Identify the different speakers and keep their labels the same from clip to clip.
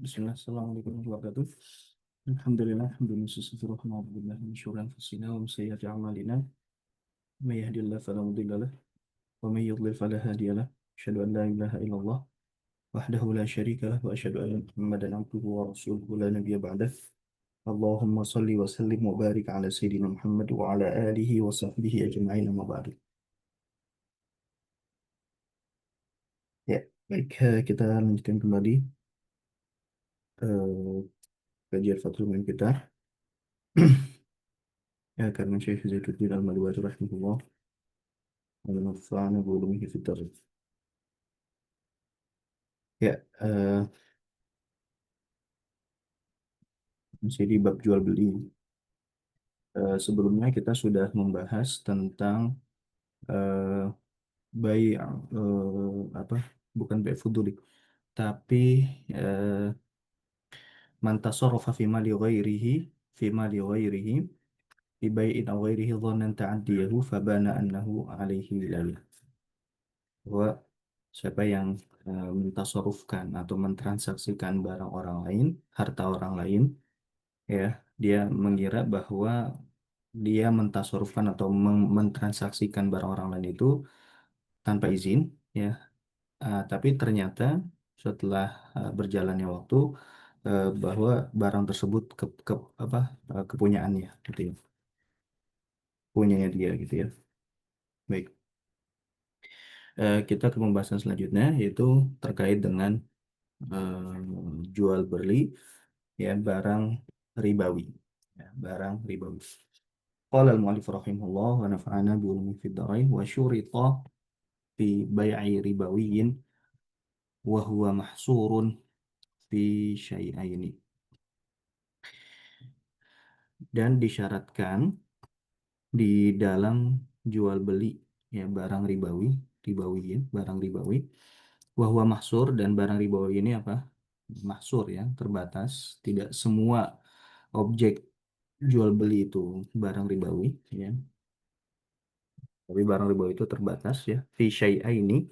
Speaker 1: Bismillah, Assalamualaikum warahmatullahi wabarakatuh. Alhamdulillah, alhamdulillah, alhamdulillah, min syururi anfusina wa min sayyiati a'malina. May yahdihillahu fala mudilla lahu wa may yudlil fala hadiya lahu. Asyhadu an la ilaha illallah wahdahu la syarika lahu wa asyhadu anna Muhammadan abduhu wa rasuluhu la nabiyya ba'dah. Allahumma salli wa sallim wa barik ala sayyidina Muhammad wa ala alihi wa sahbihi ajma'in amma ba'du. Ya, baik, kita lanjutkan kembali eh, kajian Fathul Muin kita. Ya, karena Syekh Zaiduddin Al-Madwari rahimahullah ونفعنا بعلومه في الدارين. Ya, masih di bab jual beli. Sebelumnya kita sudah membahas tentang eh, bayi apa? Bukan bayi fuduli, tapi eh, man tasarrafa fi mali ghairihi fi mali ghairihi bi bai'in aw ghairihi dhannan ta'addiyahu fabana annahu alaihi lalah. Bahwa siapa yang mentasarufkan atau mentransaksikan barang orang lain, harta orang lain, ya, dia mengira bahwa dia mentasarufkan atau mentransaksikan barang orang lain itu tanpa izin, ya. Tapi ternyata setelah berjalannya waktu, bahwa barang tersebut apa, kepunyaannya gitu ya, punyanya dia gitu ya. Baik. Kita ke pembahasan selanjutnya, yaitu terkait dengan jual beli, ya, barang ribawi, ya, barang ribawi. Qala al-mu'allif rahimahullah wa nafa'ana bi ulumi fid dharain wa syurita fi bai'i ribawiyyin wa huwa mahsurun fi syai'aini. Dan disyaratkan di dalam jual beli, ya, barang ribawi, ribawiyin, barang ribawi, wa huwa mahsur, dan barang ribawi ini apa? Mahsur, ya, terbatas. Tidak semua objek jual beli itu barang ribawi, ya. Tapi barang ribawi itu terbatas, ya. Fi syai'aini,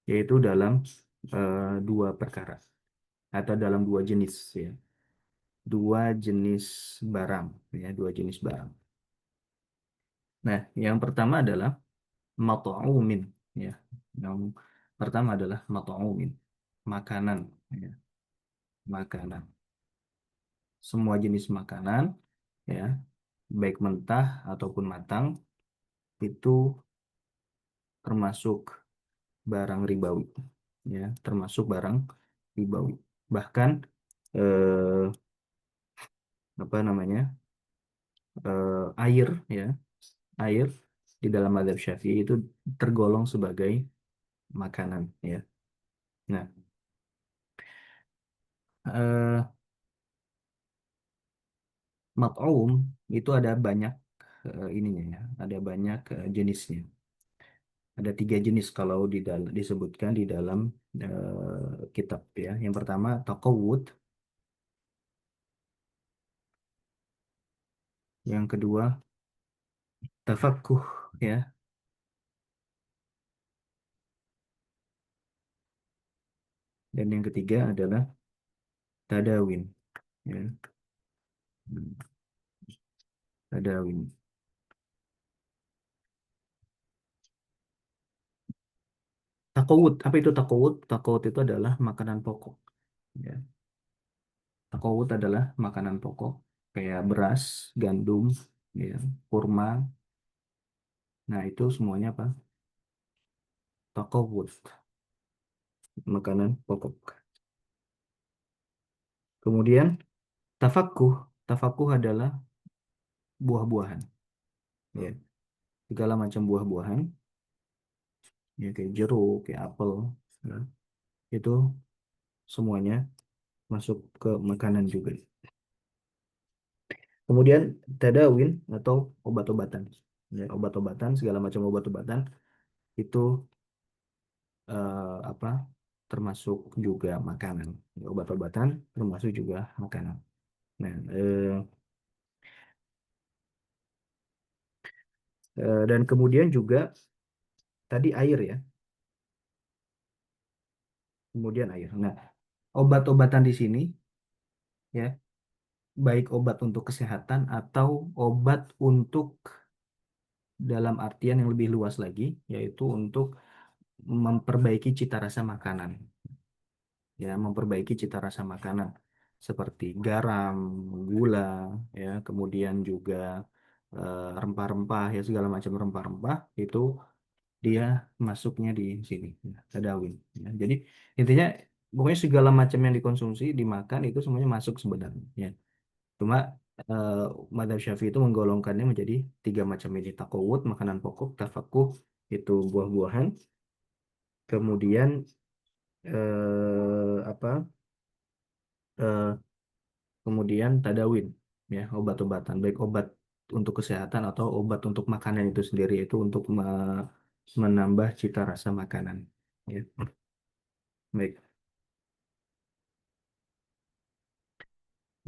Speaker 1: yaitu dalam dua perkara atau dalam dua jenis, ya, dua jenis barang, ya, dua jenis barang. Nah, yang pertama adalah mat'umin, ya. Yang pertama adalah mat'umin, makanan, ya, makanan. Semua jenis makanan, ya, baik mentah ataupun matang, itu termasuk barang ribawi, ya, termasuk barang ribawi. Bahkan eh, apa namanya? Air, ya, air di dalam mazhab Syafi'i itu tergolong sebagai makanan, ya. Nah, eh, mat'um itu ada banyak ininya, ya, ada banyak jenisnya. Ada tiga jenis kalau disebutkan di dalam kitab, ya. Yang pertama taqawud, yang kedua tafakkuh, ya, dan yang ketiga adalah tadawin, ya. Tadawin. Takawud, apa itu takawud? Takawud itu adalah makanan pokok, ya. Takawud adalah makanan pokok kayak beras, gandum, ya, kurma. Nah, itu semuanya apa? Takawud, makanan pokok. Kemudian tafakuh, tafakuh adalah buah-buahan, ya. Segala macam buah-buahan, ya, kayak jeruk, kayak apel, ya. Itu semuanya masuk ke makanan juga. Kemudian tadawin atau obat-obatan, ya, obat-obatan, segala macam obat-obatan itu apa, termasuk juga makanan. Ya, obat-obatan termasuk juga makanan. Nah, dan kemudian juga tadi air, ya, kemudian air. Nah, obat-obatan di sini ya, baik obat untuk kesehatan atau obat untuk dalam artian yang lebih luas lagi, yaitu untuk memperbaiki cita rasa makanan, ya, memperbaiki cita rasa makanan seperti garam, gula, ya, kemudian juga rempah-rempah, ya, segala macam rempah-rempah itu dia masuknya di sini, ya, tadawin. Ya. Jadi intinya pokoknya segala macam yang dikonsumsi, dimakan itu semuanya masuk sebenarnya. Ya. Cuma eh, Madzhab Syafi'i itu menggolongkannya menjadi tiga macam ini: takawud, makanan pokok; tafakuh, itu buah-buahan; kemudian apa? eh, kemudian tadawin, ya, obat-obatan, baik obat untuk kesehatan atau obat untuk makanan itu sendiri, itu untuk menambah cita rasa makanan. Ya. Baik.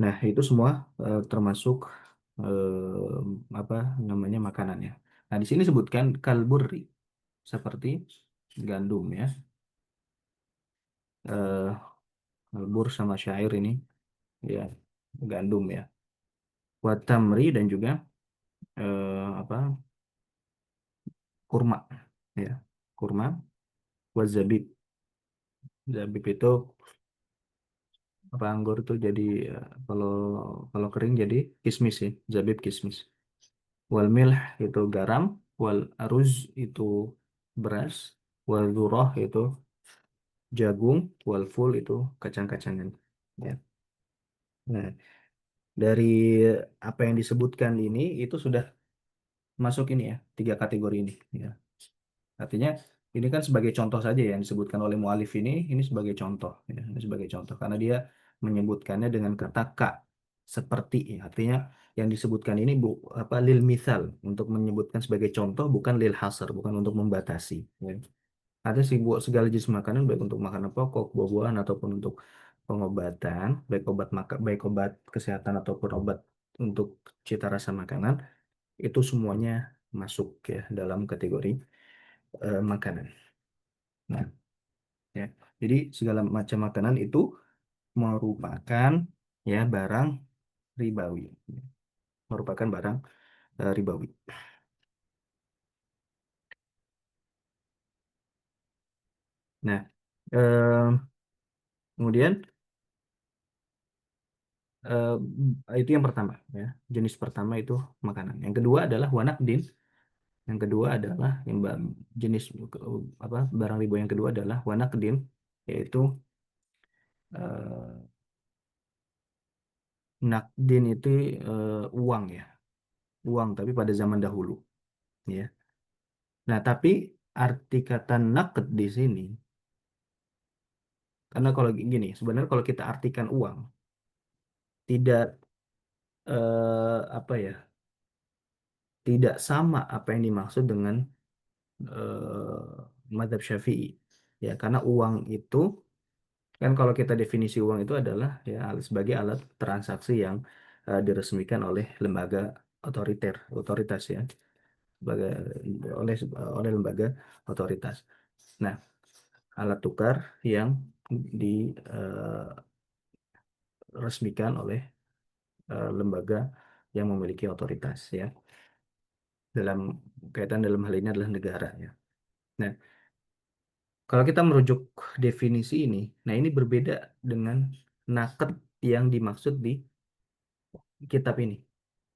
Speaker 1: Nah, itu semua termasuk apa namanya makanannya. Nah, di sini sebutkan kalburri, seperti gandum, ya. Eh, kalbur sama syair ini, ya, gandum, ya. Watamri, dan juga apa, kurma, ya, kurma. Wazabib, zabib itu apa, anggur itu jadi kalau kalau kering jadi kismis, ya, zabib kismis. Wal milh itu garam, wal aruz itu beras, wal dzurah itu jagung, wal ful itu kacang-kacangan. Ya. Nah, dari apa yang disebutkan ini itu sudah masuk ini, ya, tiga kategori ini. Ya. Artinya ini kan sebagai contoh saja yang disebutkan oleh mualif ini sebagai contoh, ya, ini sebagai contoh karena dia menyebutkannya dengan kata ka, seperti, ya. Artinya yang disebutkan ini apa, lil misal, untuk menyebutkan sebagai contoh, bukan lil hasar, bukan untuk membatasi, ya. Ada sih buat segala jenis makanan, baik untuk makanan pokok, buah-buahan, ataupun untuk pengobatan, baik obat baik obat kesehatan ataupun obat untuk cita rasa makanan, itu semuanya masuk, ya, dalam kategori makanan. Nah, ya. Jadi segala macam makanan itu merupakan, ya, barang ribawi. Merupakan barang ribawi. Nah, kemudian itu yang pertama, ya. Jenis pertama itu makanan. Yang kedua adalah wanakdin. Yang kedua adalah jenis apa, barang ribawi yang kedua adalah wanakdin, yaitu eh, nakdin itu uang, ya, uang tapi pada zaman dahulu, ya. Nah, tapi arti kata naked di sini, karena kalau gini, sebenarnya kalau kita artikan uang, tidak apa ya, tidak sama apa yang dimaksud dengan mazhab Syafi'i, ya, karena uang itu kan, kalau kita definisi uang itu adalah, ya, sebagai alat transaksi yang diresmikan oleh lembaga otoritas, ya, sebagai oleh oleh lembaga otoritas. Nah, alat tukar yang diresmikan oleh lembaga yang memiliki otoritas, ya, dalam kaitan dalam hal ini adalah negara, ya. Nah, kalau kita merujuk definisi ini, nah, ini berbeda dengan naked yang dimaksud di kitab ini,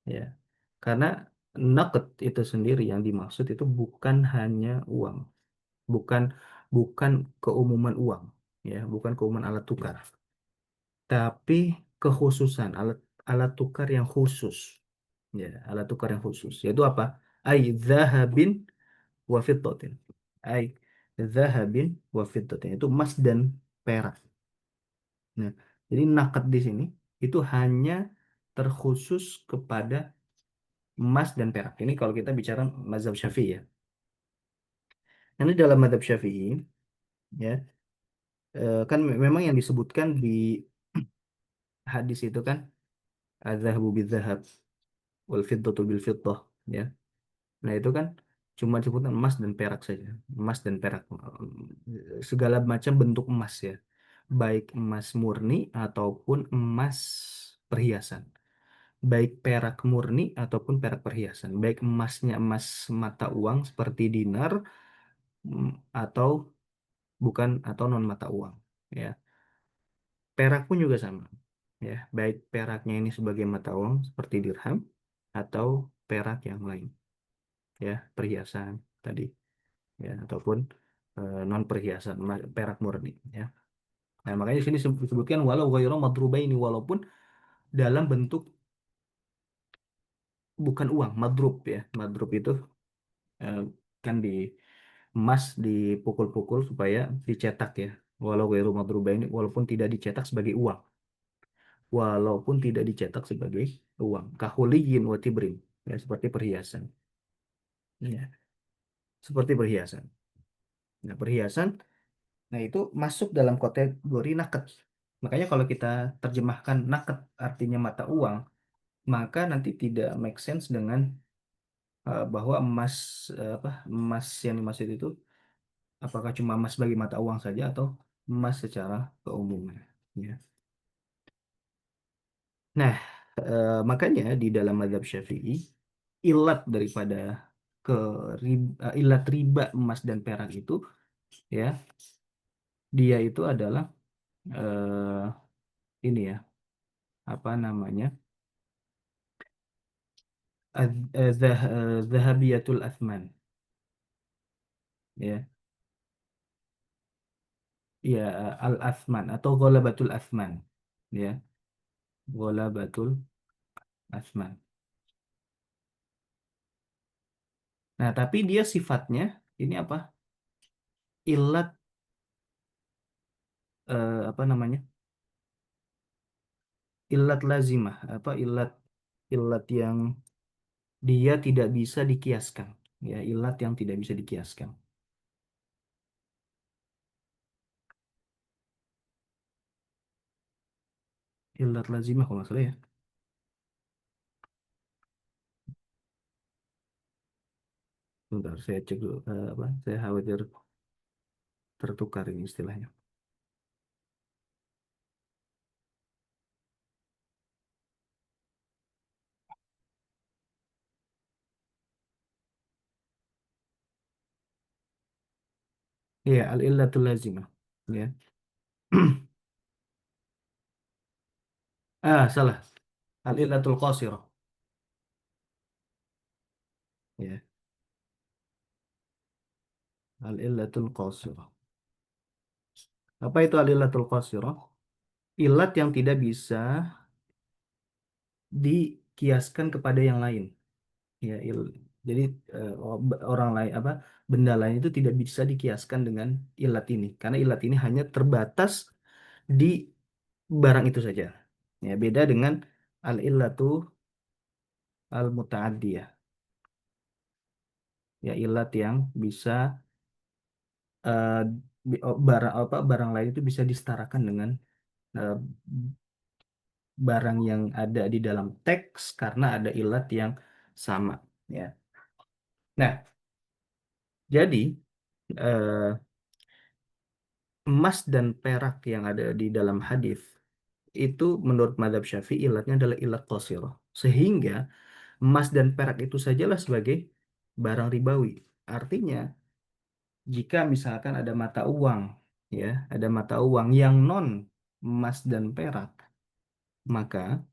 Speaker 1: ya, karena naked itu sendiri yang dimaksud itu bukan hanya uang, bukan bukan keumuman uang, ya, bukan keumuman alat tukar, tapi kekhususan alat alat tukar yang khusus, ya, alat tukar yang khusus, yaitu apa? Ai zahabin wa fiddatin. Ai zahabin wa fiddatin itu emas dan perak. Nah, jadi nakad di sini itu hanya terkhusus kepada emas dan perak. Ini kalau kita bicara mazhab Syafi'i, ya. Nanti dalam mazhab Syafi'i, ya, kan memang yang disebutkan di hadis itu kan az-zahabu bil-zahab wal fiddatu bil fiddah, ya. Nah, itu kan cuma disebutkan emas dan perak saja. Emas dan perak. Segala macam bentuk emas, ya. baik emas murni ataupun emas perhiasan, baik perak murni ataupun perak perhiasan, baik emasnya emas mata uang seperti dinar, atau bukan, atau non mata uang, ya. Perak pun juga sama, ya, baik peraknya ini sebagai mata uang seperti dirham atau perak yang lain, ya, perhiasan tadi, ya, ataupun non perhiasan perak murni, ya. Nah, makanya di sini disebutkan walau ghairu madrubaini, walaupun dalam bentuk bukan uang, madrub, ya. Madrub itu eh, kan di emas dipukul-pukul supaya dicetak, ya. Walau ghairu madrubaini, walaupun tidak dicetak sebagai uang, walaupun tidak dicetak sebagai uang, kahuliyin wa tibrin, ya, seperti perhiasan, ya, seperti perhiasan. Nah, perhiasan, nah, itu masuk dalam kategori naked. Makanya kalau kita terjemahkan naked artinya mata uang, maka nanti tidak make sense dengan bahwa emas, apa, emas yang dimaksud itu apakah cuma emas bagi mata uang saja atau emas secara keumuman, ya. Nah, makanya di dalam mazhab Syafi'i, ilat daripada ilat riba emas dan perak itu, ya, dia itu adalah eh, ini, ya, apa namanya, zahabiyatul athman, ya, ya, al athman atau ghalabatul athman, ya, ghalabatul athman. Nah, tapi dia sifatnya ini apa? Ilat, apa namanya? Ilat lazimah, apa, ilat, ilat yang dia tidak bisa dikiaskan, ya, ilat yang tidak bisa dikiaskan. Ilat lazimah kalau nggak salah, ya. Bentar, saya cek dulu, apa? Saya khawatir tertukar ini istilahnya. Iya, al illatul lazimah, ya. Salah. Al illatul qasirah, ya. Al illatul qasirah. Apa itu al illatul qasirah? Ilat yang tidak bisa dikiaskan kepada yang lain, ya, jadi orang lain, apa, benda lain itu tidak bisa dikiaskan dengan ilat ini, karena ilat ini hanya terbatas di barang itu saja, ya, beda dengan al illatu al muta'addiyah, ya, ilat yang bisa eh, barang, apa, barang lain itu bisa disetarakan dengan eh, barang yang ada di dalam teks karena ada ilat yang sama, ya. Nah, jadi eh, emas dan perak yang ada di dalam hadis itu menurut mazhab Syafi'i ilatnya adalah ilat qasirah. Sehingga emas dan perak itu sajalah sebagai barang ribawi. Artinya, jika misalkan ada mata uang, ya, ada mata uang yang non emas dan perak, maka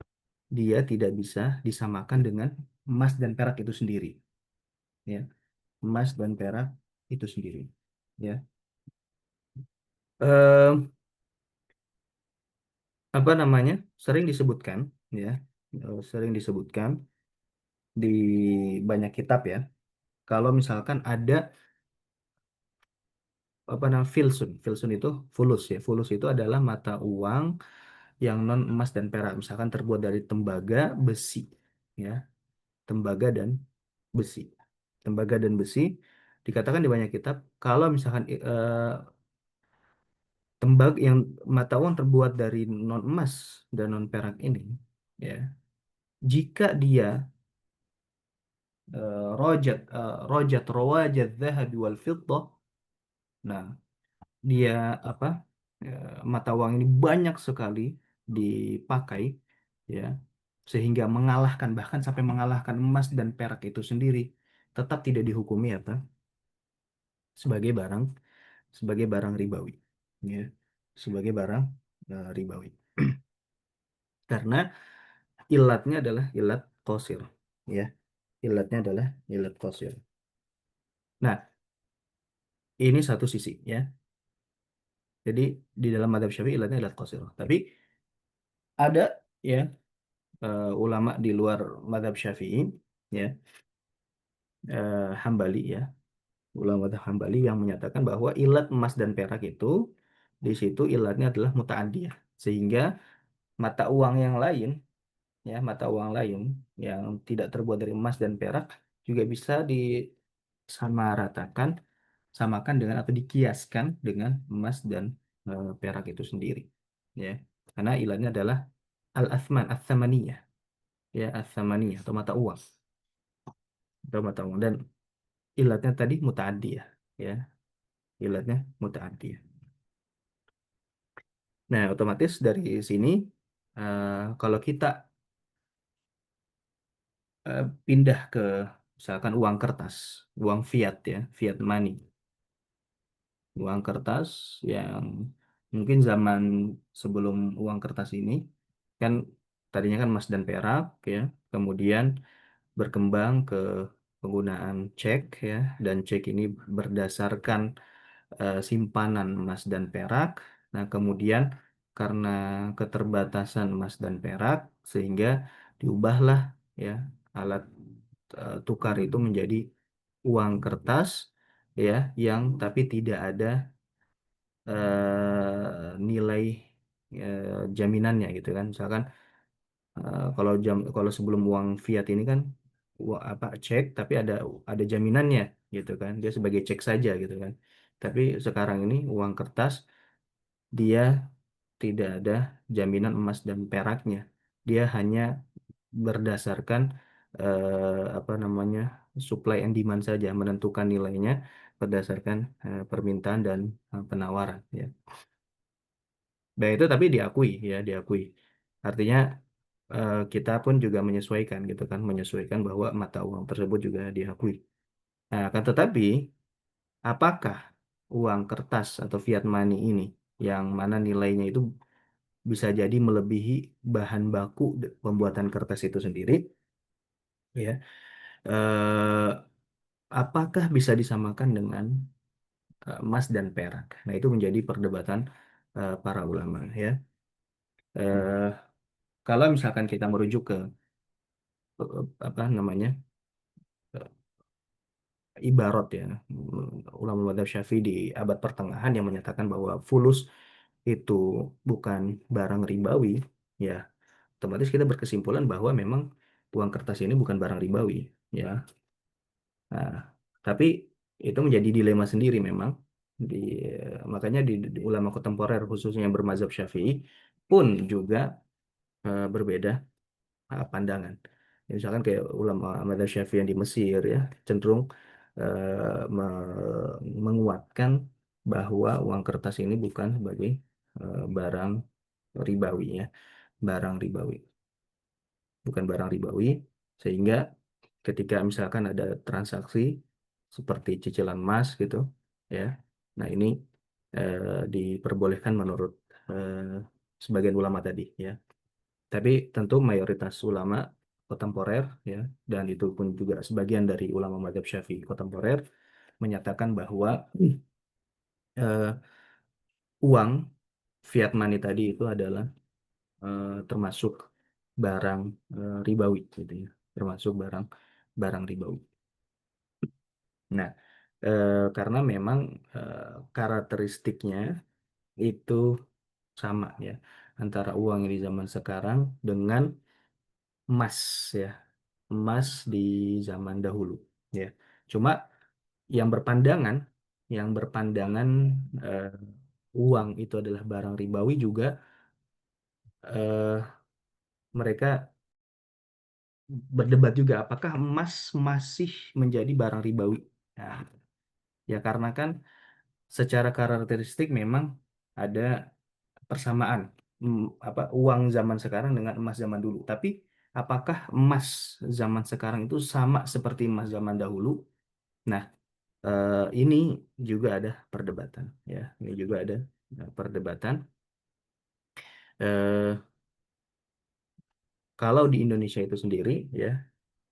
Speaker 1: dia tidak bisa disamakan dengan emas dan perak itu sendiri, ya. Emas dan perak itu sendiri, ya. Eh, apa namanya? Sering disebutkan, ya. Sering disebutkan di banyak kitab, ya. Kalau misalkan ada apa namanya filsun, filsun itu fulus, ya. Fulus itu adalah mata uang yang non emas dan perak, misalkan terbuat dari tembaga, besi, ya, tembaga dan besi, tembaga dan besi. Dikatakan di banyak kitab, kalau misalkan tembaga yang mata uang terbuat dari non emas dan non perak ini, ya, jika dia rojat rawajat zahabi wal fiddah, nah, dia apa? mata uang ini banyak sekali dipakai, ya, sehingga mengalahkan, bahkan sampai mengalahkan emas dan perak itu sendiri, tetap tidak dihukumi apa sebagai barang sebagai barang ribawi, ya, sebagai barang ribawi. Karena ilatnya adalah ilat qasir, ya, ilatnya adalah ilat qasir. Nah, ini satu sisi, ya. Jadi di dalam madzhab Syafi'i ilatnya ilat qasir. Tapi ada, ya, ulama di luar madzhab Syafi'i, ya, Hambali, ya, ulama madzhab Hambali yang menyatakan bahwa ilat emas dan perak itu di situ ilatnya adalah muta'addiyah, sehingga mata uang yang lain, ya, mata uang lain yang tidak terbuat dari emas dan perak juga bisa disamaratakan, samakan dengan atau dikiaskan dengan emas dan perak itu sendiri, ya, karena ilatnya adalah al-athman ats-tsamaniyah, ya, ats-tsamaniyah atau mata uang, dan ilatnya tadi muta'addiyah, ya, ilatnya muta'addiyah. Nah, otomatis dari sini, kalau kita pindah ke misalkan uang kertas, uang fiat, ya, fiat money, uang kertas yang mungkin zaman sebelum uang kertas ini kan tadinya kan emas dan perak, ya, kemudian berkembang ke penggunaan cek, ya, dan cek ini berdasarkan simpanan emas dan perak. Nah, kemudian karena keterbatasan emas dan perak sehingga diubahlah, ya, alat tukar itu menjadi uang kertas, ya, yang tapi tidak ada nilai jaminannya, gitu kan. Misalkan kalau sebelum uang fiat ini kan apa cek tapi ada jaminannya, gitu kan. Dia sebagai cek saja, gitu kan. Tapi sekarang ini uang kertas, dia tidak ada jaminan emas dan peraknya. Dia hanya berdasarkan apa namanya, supply and demand saja, menentukan nilainya berdasarkan permintaan dan penawaran, ya. Dan itu tapi diakui, ya, diakui. Artinya kita pun juga menyesuaikan, gitu kan, menyesuaikan bahwa mata uang tersebut juga diakui. Nah, akan tetapi apakah uang kertas atau fiat money ini yang mana nilainya itu bisa jadi melebihi bahan baku pembuatan kertas itu sendiri, ya, eh, apakah bisa disamakan dengan emas dan perak? Nah, itu menjadi perdebatan para ulama, ya. Eh, Kalau misalkan kita merujuk ke apa namanya, ibarat, ya, ulama madzhab Syafi'i di abad pertengahan yang menyatakan bahwa fulus itu bukan barang ribawi, ya, otomatis kita berkesimpulan bahwa memang uang kertas ini bukan barang ribawi, ya. Nah, tapi itu menjadi dilema sendiri memang. Di, makanya di ulama kontemporer khususnya yang bermazhab Syafi'i pun juga berbeda pandangan. Ya, misalkan kayak ulama madzhab Syafi'i yang di Mesir, ya, cenderung menguatkan bahwa uang kertas ini bukan sebagai barang ribawi, ya, barang ribawi, bukan barang ribawi, sehingga ketika misalkan ada transaksi seperti cicilan emas, gitu, ya, nah ini diperbolehkan menurut eh, sebagian ulama tadi, ya. Tapi tentu mayoritas ulama kontemporer, ya, dan itu pun juga sebagian dari ulama mazhab Syafi'i kontemporer menyatakan bahwa eh, uang fiat money tadi itu adalah termasuk barang ribawi, gitu, ya, termasuk barang barang ribawi. Nah, karena memang eh, karakteristiknya itu sama, ya, antara uang yang di zaman sekarang dengan emas, ya, emas di zaman dahulu, ya. Cuma yang berpandangan yang berpandangan eh, uang itu adalah barang ribawi juga, eh, mereka berdebat juga apakah emas masih menjadi barang ribawi. Nah, ya, karena kan secara karakteristik memang ada persamaan apa uang zaman sekarang dengan emas zaman dulu. Tapi apakah emas zaman sekarang itu sama seperti emas zaman dahulu? Nah, ini juga ada perdebatan ya. Ini juga ada perdebatan. Eh, Kalau di Indonesia itu sendiri ya,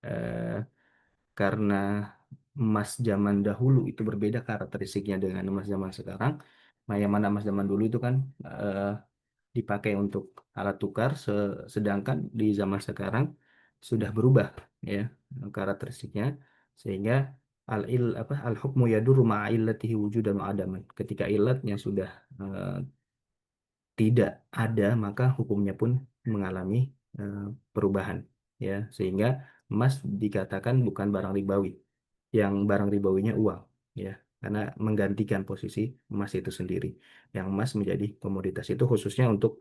Speaker 1: eh, karena emas zaman dahulu itu berbeda karakteristiknya dengan emas zaman sekarang. Nah, yang mana emas zaman dulu itu kan eh, dipakai untuk alat tukar, sedangkan di zaman sekarang sudah berubah ya karakteristiknya, sehingga al hukmu yadurru ma'a illatihi wujudan wa adaman. Ketika ilatnya sudah eh, tidak ada, maka hukumnya pun mengalami eh, perubahan ya, sehingga emas dikatakan bukan barang ribawi, yang barang ribawinya uang ya, karena menggantikan posisi emas itu sendiri, yang emas menjadi komoditas itu khususnya untuk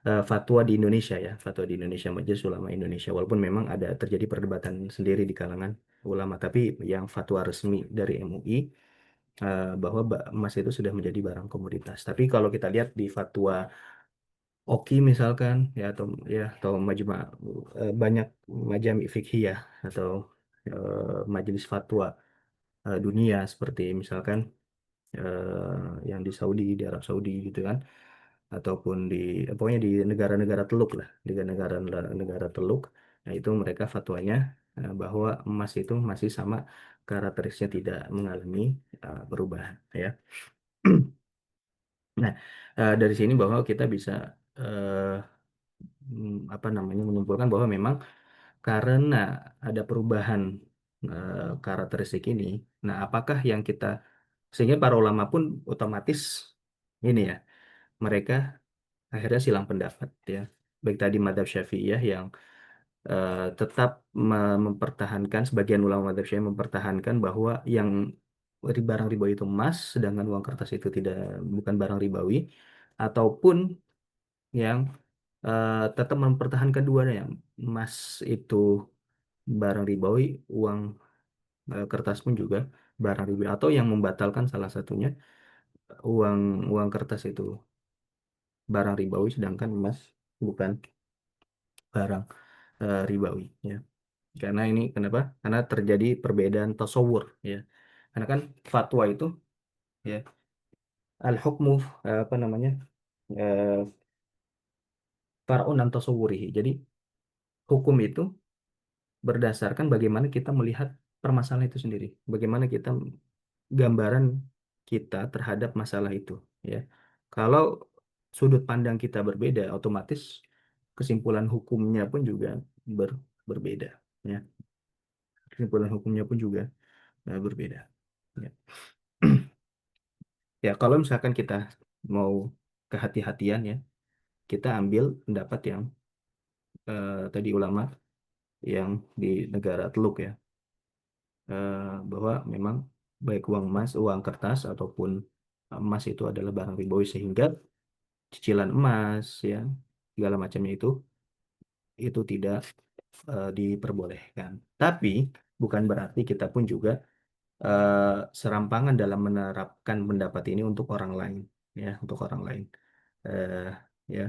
Speaker 1: fatwa di Indonesia ya, fatwa di Indonesia, Majelis Ulama Indonesia, walaupun memang ada terjadi perdebatan sendiri di kalangan ulama, tapi yang fatwa resmi dari MUI bahwa emas itu sudah menjadi barang komoditas. Tapi kalau kita lihat di fatwa Oki misalkan ya atau banyak majami fikih ya, atau majelis fatwa dunia seperti misalkan yang di Saudi, di Arab Saudi gitu kan, ataupun di pokoknya di negara-negara teluk lah, di negara Teluk. Nah, itu mereka fatwanya bahwa emas itu masih sama karakteristiknya, tidak mengalami perubahan ya. Nah, dari sini bahwa kita bisa eh, apa namanya menyimpulkan bahwa memang karena ada perubahan karakteristik ini, nah apakah yang kita, sehingga para ulama pun otomatis ini ya, mereka akhirnya silang pendapat ya. Baik tadi madzhab Syafi'iyah yang tetap mempertahankan, sebagian ulama madzhab Syafi'iyah mempertahankan bahwa yang barang ribawi itu emas, sedangkan uang kertas itu tidak, bukan barang ribawi, ataupun yang tetap mempertahankan duanya, yang emas itu barang ribawi, uang kertas pun juga barang ribawi, atau yang membatalkan salah satunya, uang uang kertas itu barang ribawi sedangkan emas bukan barang ribawi ya. Karena ini kenapa? Karena terjadi perbedaan tasawur ya. Karena kan fatwa itu ya al hukmu apa namanya? eh, far'un an tasawwurihi. Jadi hukum itu berdasarkan bagaimana kita melihat permasalahan itu sendiri. Bagaimana kita gambaran kita terhadap masalah itu ya. Kalau sudut pandang kita berbeda, otomatis kesimpulan hukumnya pun juga berbeda ya. Kesimpulan hukumnya pun juga berbeda ya. Ya, kalau misalkan kita mau kehati-hatian ya, kita ambil pendapat yang tadi ulama yang di negara Teluk ya, bahwa memang baik uang emas, uang kertas ataupun emas itu adalah barang ribawi, sehingga cicilan emas ya segala macamnya itu tidak diperbolehkan. Tapi bukan berarti kita pun juga eh, serampangan dalam menerapkan pendapat ini untuk orang lain ya, untuk orang lain. Eh, ya,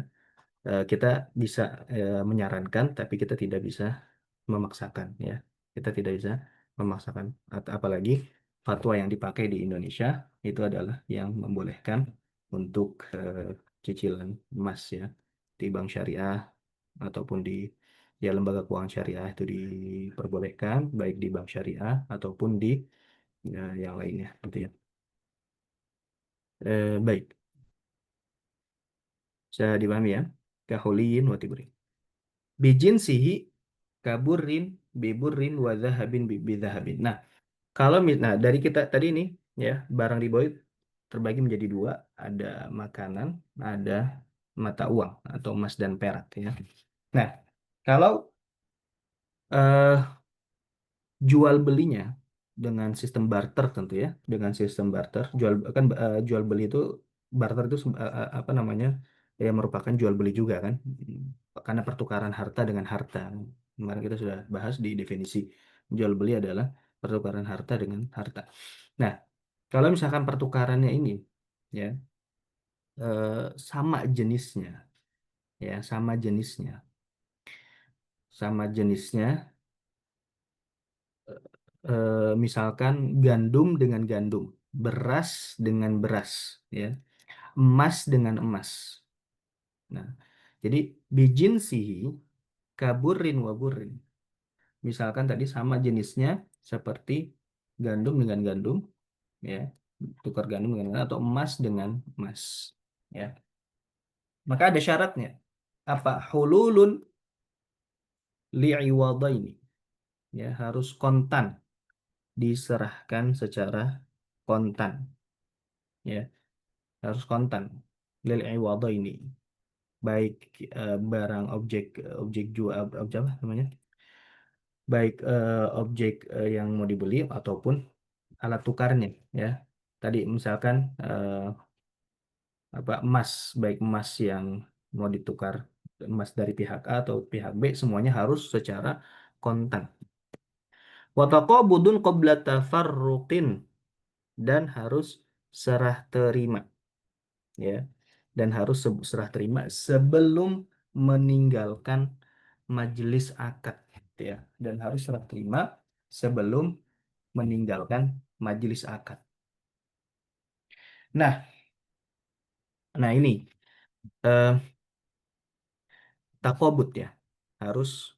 Speaker 1: kita bisa menyarankan, tapi kita tidak bisa memaksakan ya. Kita tidak bisa memaksakan. Apalagi fatwa yang dipakai di Indonesia itu adalah yang membolehkan untuk cicilan emas ya, di bank syariah ataupun di ya lembaga keuangan syariah itu diperbolehkan, baik di bank syariah ataupun di yang lainnya gitu ya. Baik, saya dipahami ya. Kahuliyin wa tibrin. Bijin sihi kaburin biburin wa zahabin bidzahabin. Nah, kalau nah dari kita tadi ini ya, barang ribawi terbagi menjadi dua, ada makanan, ada mata uang atau emas dan perak ya. Nah, kalau eh, jual belinya dengan sistem barter tentu ya, dengan sistem barter, jual beli itu, barter itu apa namanya? Ya merupakan jual beli juga kan. Karena pertukaran harta dengan harta. Kemarin kita sudah bahas di definisi jual beli adalah pertukaran harta dengan harta. Nah, kalau misalkan pertukarannya ini ya sama jenisnya, ya, sama jenisnya. Misalkan gandum dengan gandum, beras dengan beras, ya, emas dengan emas. Nah, jadi bijin sihi kaburin waburin. Misalkan tadi sama jenisnya seperti gandum dengan gandum, ya, tukar gandum dengan gandum, atau emas dengan emas, ya. Maka ada syaratnya. Apa? Hululun li'iwadaini. Ya, harus kontan, diserahkan secara kontan, ya, harus kontan. Li'iwadaini. Baik barang objek objek jual objek apa namanya? Baik objek yang mau dibeli ataupun alat tukarnya, ya. Tadi misalkan apa emas, baik emas yang mau ditukar, emas dari pihak A atau pihak B, semuanya harus secara kontan. Wa taqabudun qabla tafarruqin, dan harus serah terima, ya. Dan harus serah terima sebelum meninggalkan majelis akad, ya. Dan harus serah terima sebelum meninggalkan majelis akad. Nah, ini eh, takobut, ya. Harus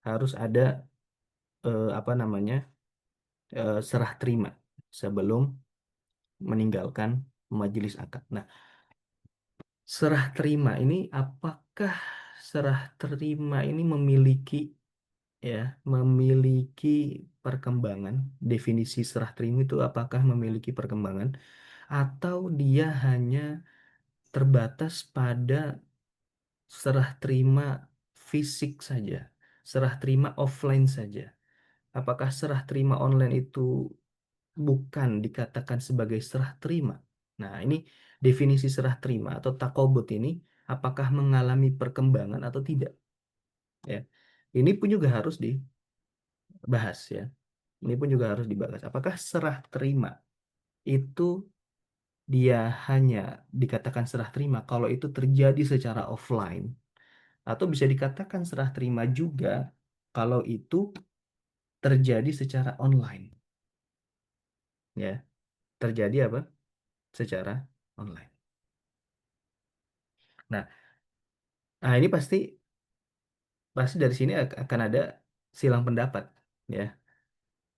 Speaker 1: harus ada apa namanya? Serah terima sebelum meninggalkan majelis akad. Nah, serah terima ini, apakah serah terima ini memiliki, ya, memiliki perkembangan? Definisi serah terima itu apakah memiliki perkembangan atau dia hanya terbatas pada serah terima fisik saja, serah terima offline saja? Apakah serah terima online itu bukan dikatakan sebagai serah terima? Nah, ini definisi serah terima atau takobut ini apakah mengalami perkembangan atau tidak? Ya, ini pun juga harus dibahas, ya. Ini pun juga harus dibahas. Apakah serah terima itu dia hanya dikatakan serah terima kalau itu terjadi secara offline, atau bisa dikatakan serah terima juga kalau itu terjadi secara online, ya, terjadi apa? Secara online. Nah, ini pasti pasti dari sini akan ada silang pendapat, ya.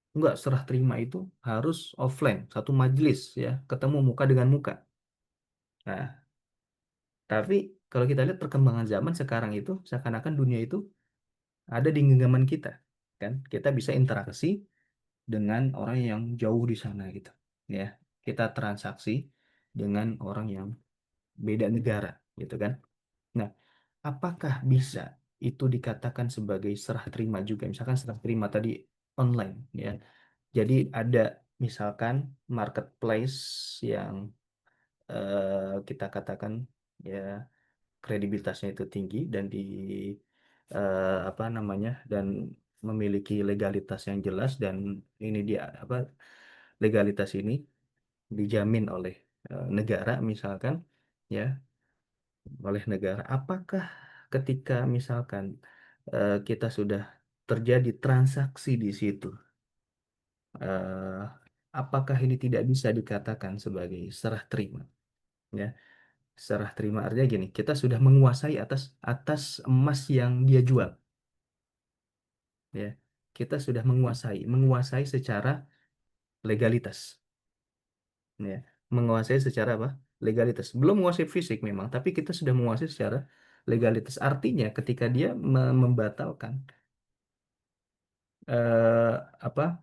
Speaker 1: Enggak, serah terima itu harus offline, satu majelis, ya, ketemu muka dengan muka. Nah, tapi kalau kita lihat perkembangan zaman sekarang itu seakan-akan dunia itu ada di genggaman kita, kan? Kita bisa interaksi dengan orang yang jauh di sana, gitu, ya. Kita transaksi dengan orang yang beda negara, gitu kan? Nah, apakah bisa itu dikatakan sebagai serah terima juga? Misalkan serah terima tadi online, ya. Jadi ada misalkan marketplace yang kita katakan, ya, kredibilitasnya itu tinggi dan apa namanya, dan memiliki legalitas yang jelas, dan ini dia apa, legalitas ini dijamin oleh negara, misalkan, ya, oleh negara. Apakah ketika misalkan kita sudah terjadi transaksi di situ, eh, apakah ini tidak bisa dikatakan sebagai serah terima? Ya, serah terima artinya gini, kita sudah menguasai atas atas emas yang dia jual, ya. Kita sudah menguasai secara legalitas, ya. Menguasai secara apa? Legalitas. Belum menguasai fisik memang, tapi kita sudah menguasai secara legalitas. Artinya ketika dia membatalkan apa?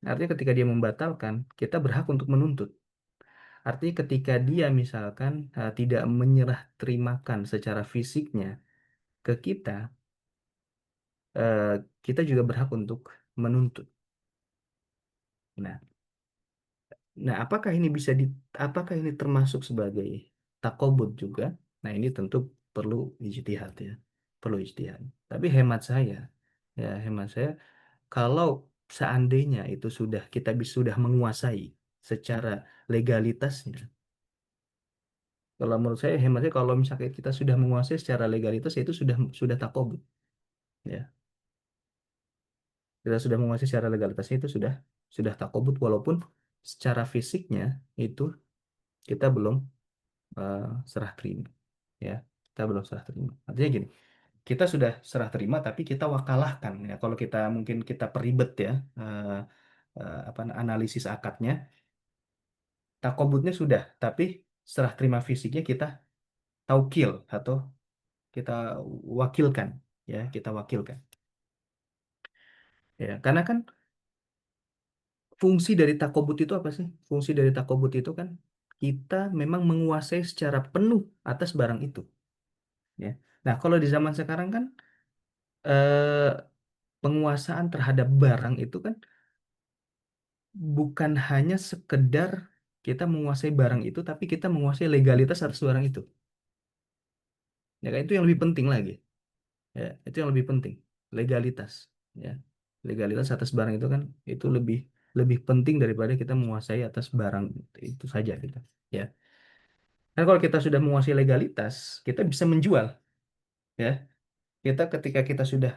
Speaker 1: Artinya ketika dia membatalkan, kita berhak untuk menuntut. Artinya ketika dia misalkan tidak menyerah terimakan secara fisiknya ke kita, eh, kita juga berhak untuk menuntut. Nah, apakah ini apakah ini termasuk sebagai takobut juga? Nah, ini tentu perlu ijtihad, ya, perlu ijtihad. Tapi hemat saya, ya, hemat saya, kalau seandainya itu sudah kita sudah menguasai secara legalitasnya, Kalau menurut saya hematnya kalau misalkan kita sudah menguasai secara legalitas itu sudah takobut ya. Kita sudah menguasai secara legalitasnya itu sudah takobut walaupun secara fisiknya itu kita belum eh, serah terima ya. Kita belum serah terima. Artinya gini, kita sudah serah terima tapi kita wakalahkan ya. Kalau kita mungkin kita peribet ya apa analisis akadnya, takobutnya sudah, tapi serah terima fisiknya kita taukil atau kita wakilkan ya, kita wakilkan ya. Karena kan fungsi dari takobut itu apa sih? Fungsi dari takobut itu kan kita memang menguasai secara penuh atas barang itu ya. Nah, kalau di zaman sekarang kan eh, penguasaan terhadap barang itu kan bukan hanya sekedar kita menguasai barang itu, tapi kita menguasai legalitas atas barang itu. Ya kan itu yang lebih penting lagi. Ya, itu yang lebih penting, legalitas. Ya, legalitas atas barang itu kan itu lebih lebih penting daripada kita menguasai atas barang itu saja gitu. Ya, kan kalau kita sudah menguasai legalitas, kita bisa menjual. Ya, kita ketika kita sudah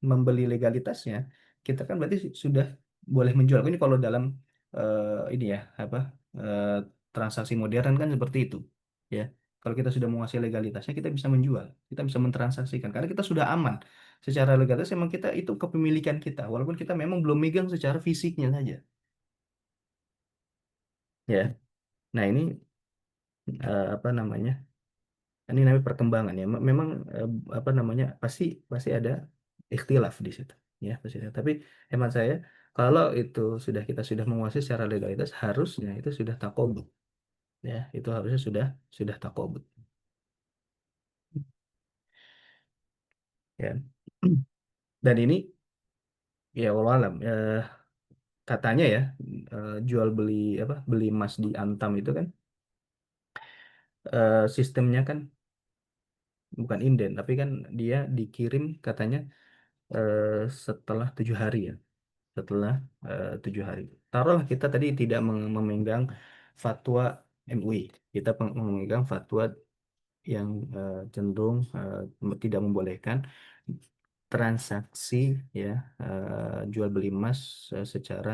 Speaker 1: membeli legalitasnya, kita kan berarti sudah boleh menjual. Ini kalau dalam ini ya apa eh, transaksi modern kan seperti itu, ya. Kalau kita sudah menguasai legalitasnya, kita bisa menjual, kita bisa mentransaksikan karena kita sudah aman secara legalitas. Memang kita itu kepemilikan kita, walaupun kita memang belum megang secara fisiknya saja, ya. Nah ini apa namanya? Ini namanya perkembangan ya. Memang apa namanya pasti pasti ada ikhtilaf di situ ya pasti ada. Tapi hemat saya kalau itu kita sudah menguasai secara legalitas harusnya itu sudah takobut ya itu harusnya sudah takobut ya. Dan ini ya walau alam katanya ya jual beli apa beli emas di Antam itu kan sistemnya kan bukan inden tapi kan dia dikirim katanya eh, setelah 7 hari ya setelah 7 hari. Taruhlah kita tadi tidak memegang fatwa MUI, kita memegang fatwa yang cenderung tidak membolehkan transaksi ya jual beli emas secara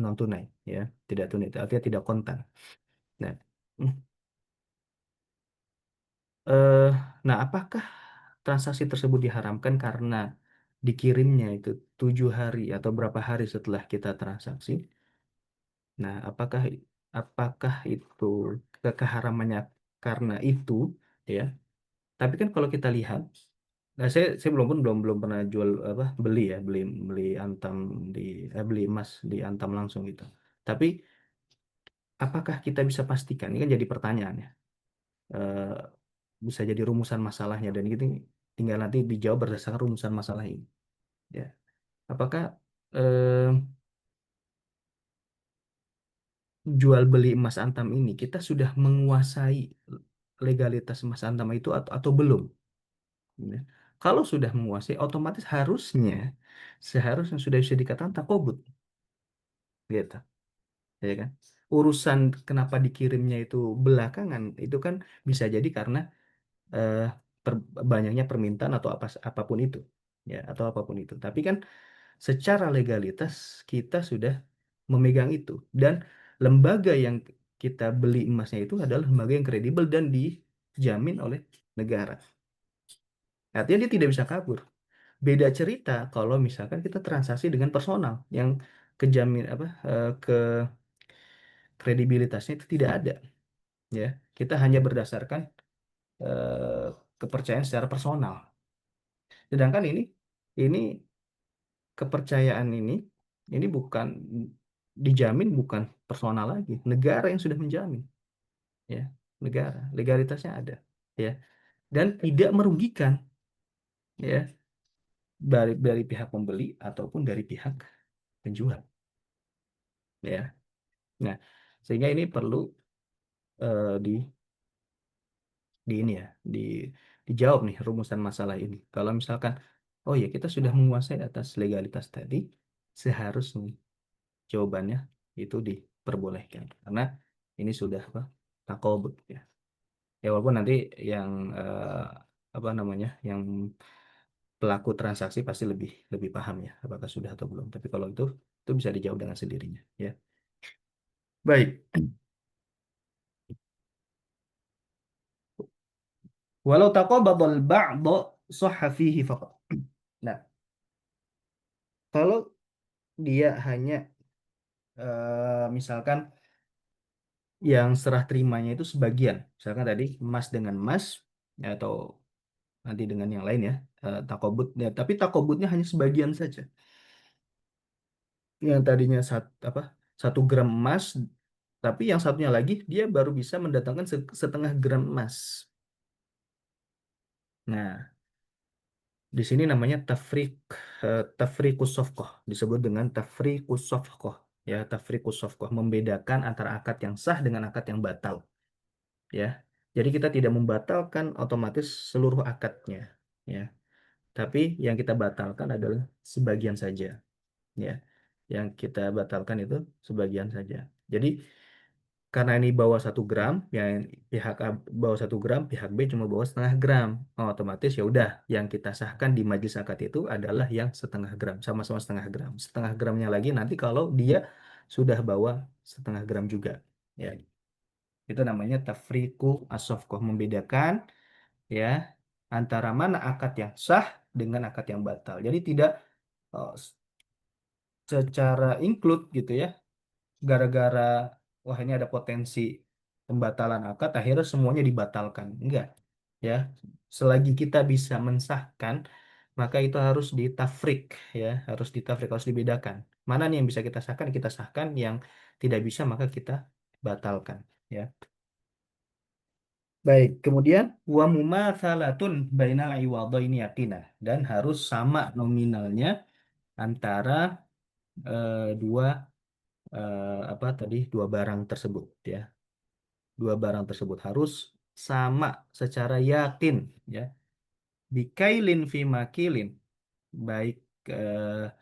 Speaker 1: non tunai ya, tidak tunai, artinya tidak kontan. Nah, mm, eh, nah apakah transaksi tersebut diharamkan karena dikirimnya itu 7 hari atau berapa hari setelah kita transaksi? Nah, apakah itu keharamannya karena itu ya? Tapi kan kalau kita lihat, nah saya belum belum pernah jual apa beli ya beli beli antam di beli emas di Antam langsung gitu. Tapi apakah kita bisa pastikan? Ini kan jadi pertanyaan ya. Eh, bisa jadi rumusan masalahnya dan gitu tinggal nanti dijawab berdasarkan rumusan masalah ini. Ya, apakah eh, jual beli emas antam ini kita sudah menguasai legalitas emas antam itu atau belum? Ya. Kalau sudah menguasai, otomatis seharusnya sudah bisa dikatakan takobut, gitu, ya kan? Urusan kenapa dikirimnya itu belakangan, itu kan bisa jadi karena eh, banyaknya permintaan atau apapun itu, ya, atau apapun itu. Tapi kan secara legalitas kita sudah memegang itu dan lembaga yang kita beli emasnya itu adalah lembaga yang kredibel dan dijamin oleh negara. Artinya dia tidak bisa kabur. Beda cerita kalau misalkan kita transaksi dengan personal yang kejamin apa kredibilitasnya itu tidak ada, ya. Kita hanya berdasarkan eh, kepercayaan secara personal. Sedangkan ini kepercayaan ini bukan dijamin bukan personal lagi, negara yang sudah menjamin, ya. Negara, legalitasnya ada, ya. Dan tidak merugikan, ya, dari pihak pembeli ataupun dari pihak penjual, ya. Nah, sehingga ini perlu di ini ya, dijawab nih rumusan masalah ini. Kalau misalkan, oh ya kita sudah menguasai atas legalitas tadi, seharusnya jawabannya itu diperbolehkan karena ini sudah apa takobut ya. Ya walaupun nanti yang apa namanya, yang pelaku transaksi pasti lebih lebih paham ya apakah sudah atau belum. Tapi kalau itu bisa dijawab dengan sendirinya ya. Baik. Walau taqabadal ba'd sahha fihi faqat. Nah, kalau dia hanya misalkan yang serah terimanya itu sebagian, misalkan tadi emas dengan emas ya, atau nanti dengan yang lain ya, takobut ya, tapi takobutnya hanya sebagian saja. Yang tadinya apa, 1 gram emas, tapi yang satunya lagi dia baru bisa mendatangkan setengah gram emas. Nah, di sini namanya tafriqus safqah, disebut dengan tafriqus safqah. Ya, tafriqus safqah membedakan antara akad yang sah dengan akad yang batal. Ya, jadi kita tidak membatalkan otomatis seluruh akadnya. Ya, tapi yang kita batalkan adalah sebagian saja. Ya, yang kita batalkan itu sebagian saja. Jadi karena ini bawa 1 gram, yang pihak A bawa 1 gram, pihak B cuma bawa setengah gram. Oh, otomatis ya udah, yang kita sahkan di majelis akad itu adalah yang setengah gram, sama-sama setengah gram. Setengah gramnya lagi nanti kalau dia sudah bawa setengah gram juga. Ya, itu namanya tafriqu as-safqah, membedakan ya antara mana akad yang sah dengan akad yang batal. Jadi tidak eh, secara include gitu ya, gara-gara wah ini ada potensi pembatalan akad akhirnya semuanya dibatalkan, enggak ya. Selagi kita bisa mensahkan maka itu harus ditafrik, ya harus ditafrik, harus dibedakan mana nih yang bisa kita sahkan, yang tidak bisa maka kita batalkan ya. Baik, kemudian wa mumatsalatun bainal iwadhaini yaqina, dan harus sama nominalnya antara dua apa tadi, dua barang tersebut ya. Dua barang tersebut harus sama secara yakin ya. Bikailin fi makilin, baik eh,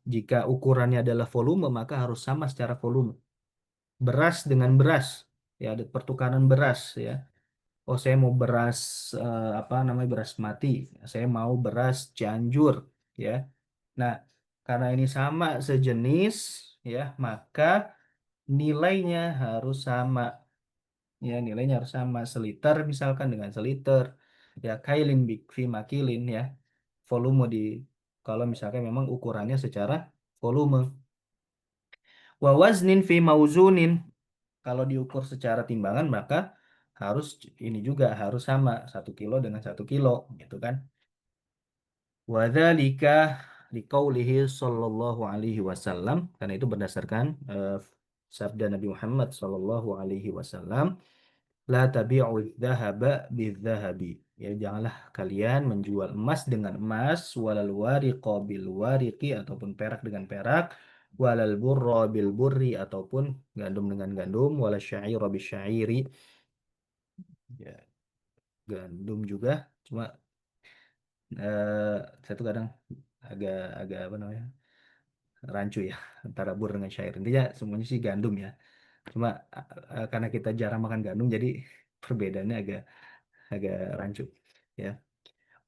Speaker 1: jika ukurannya adalah volume maka harus sama secara volume. Beras dengan beras ya, ada pertukaran beras ya. Oh, saya mau beras apa namanya, beras mati. Saya mau beras Cianjur ya. Nah, karena ini sama sejenis ya, maka nilainya harus sama. Ya, nilainya harus sama. Seliter misalkan dengan seliter. Ya, kailin fi makilin ya. Volume di, kalau misalkan memang ukurannya secara volume. Wa waznin fi mauzunin. Kalau diukur secara timbangan maka harus ini juga harus sama, 1 kilo dengan 1 kilo gitu kan. Wadzalika liqaulihi sallallahu alaihi wasallam, karena itu berdasarkan sabda Nabi Muhammad sallallahu alaihi wasallam, la tabi'u dzahaba bidzahabi. Ya, janganlah kalian menjual emas dengan emas, walal wariqa bil wariqi, ataupun perak dengan perak, walal burra bil burri, ataupun gandum dengan gandum, walal syaira bis syairi. Ya, gandum juga, cuma eh, saya tuh kadang agak agak apa namanya, rancu ya antara bur dengan syair. Intinya semuanya sih gandum ya. Cuma karena kita jarang makan gandum jadi perbedaannya agak agak rancu ya.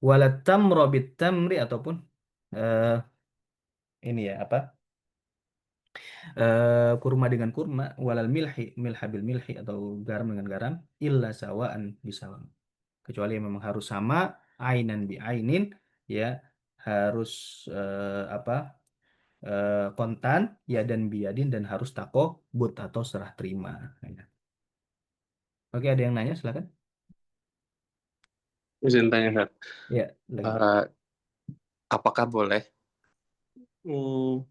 Speaker 1: Walat tamro bit tamri, ataupun eh, ini ya apa, kurma dengan kurma, walal milhi milha bil milhi, atau garam dengan garam, illa sawaan bisawam, kecuali yang memang harus sama, ainan bi ainin ya, harus apa, kontan ya, dan biadin, dan harus but atau serah terima ya. Oke, ada yang nanya silakan.
Speaker 2: Izin tanya, Ustaz.
Speaker 1: Ya, silakan.
Speaker 2: Eh, apakah boleh mm,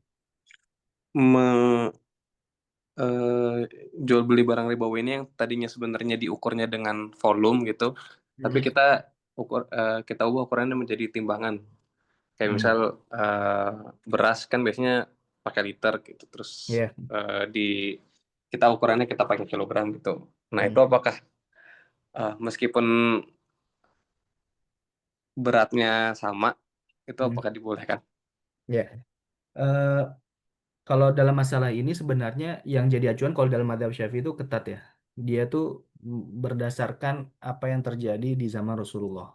Speaker 2: me- eh, jual beli barang ribawi ini yang tadinya sebenarnya diukurnya dengan volume gitu, tapi
Speaker 1: Hmm.
Speaker 2: kita ubah ukurannya menjadi timbangan. Kayak
Speaker 1: Hmm.
Speaker 2: misal eh, beras kan biasanya pakai liter gitu, terus
Speaker 1: Ya.
Speaker 2: di kita ukurannya kita pakai kilogram gitu. Nah, itu
Speaker 1: Hmm.
Speaker 2: apakah meskipun beratnya sama, itu
Speaker 1: Hmm.
Speaker 2: apakah dibolehkan?
Speaker 1: Ya. Eh, Kalau dalam masalah ini sebenarnya yang jadi acuan kalau dalam madhab Syafi'i itu ketat ya. Dia tuh berdasarkan apa yang terjadi di zaman Rasulullah.